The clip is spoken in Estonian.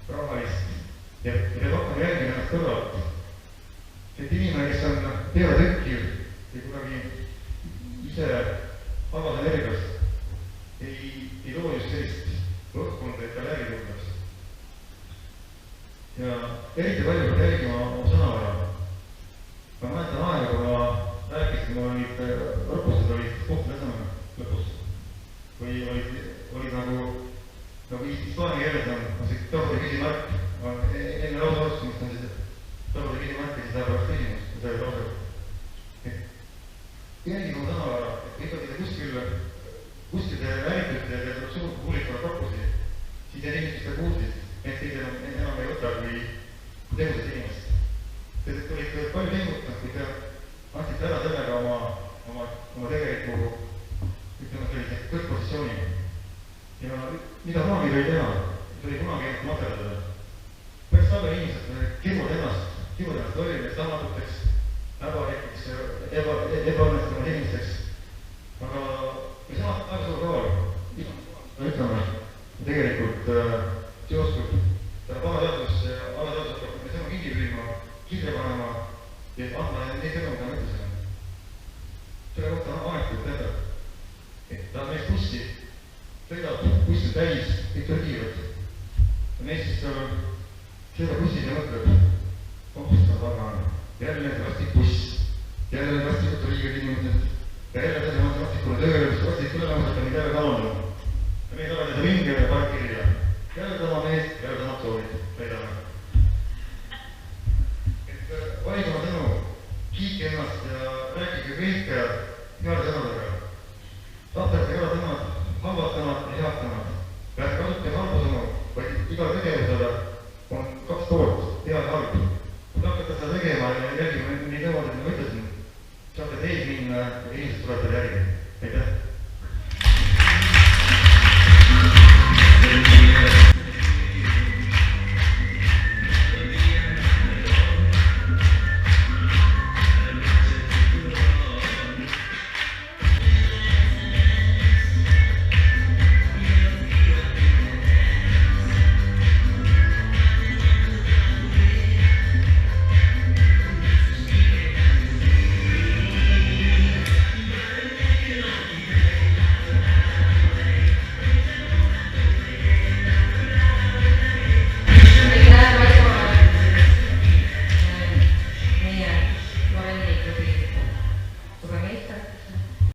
rahalist ja peab hakkama jälgima ennast kõrvalt. Et inimene, kes on peatükkiv ja kuidagi ise avas energiast, ei loo just sellist õhkkonda, et ta läbi tunneks. Ja eriti palju peab jälgima oma sõnavara. Ma mäletan aega, kui ma rääkisin, mul olid õppused olid kohtuläsame lõpus. Või olid nagu hispaania keeles on see tagurdi küsimärk. Enne lausa otsustamist on siis tagurdi küsimärk ja siis läheb pärast küsimus, kui see oli lausa. Jälgime oma sõnavara, et ikkagi kuskil te räägite ja te suur kuulikule pakkusi, siis need inimesed, kes te kuulsid, need teid enam ei võta kui tegused inimest. Te olite palju hingutanud, kui te andsite ära sellega oma tegeliku, ütleme sellise kõrgpositsiooni. Ja mida kunagi ei teha, see oli kunagi ennast materdada. Pärast taga inimesed kiruvad ennast lollideks, raamatuteks, äbarikeks, ebaõnnestunud inimesteks. Aga me saame väga suur kaal. Ütleme, tegelikult see oskub alateadus hakkab me sõnu kingi püüma, kirja panema ja andma neid sõnu, mida me ütlesime. Selle kohta on ametlikult teada, et ta on meist bussi, sõidab bussi täis, kõik tõrgivad. Ja meist siis sõidab bussid ja mõtleb, seda taga on jälle rastik buss, jälle rastikud riigid inimesed ja jälle tõsema rastikule tööle, kus rastikule elamused on jälle kalandanud. Ja meil oleme seda ringi ja parkirja. Jälle sama meest, jälle samad soovid, sõidame. Et valige oma sõnu, kiike ennast ja rääkige kõike heade sõnadega. Tahtakse head sõnad, halvad sõnad ja head sõnad. Peale kasutage halbu sõnu, vaid igal tegevusele on kaks poolt, hea ja halb. Kui hakkate seda tegema ja jälgima neid nõudeid, nagu ütlesin, saate teid minna ja inimesed tulevad järgi.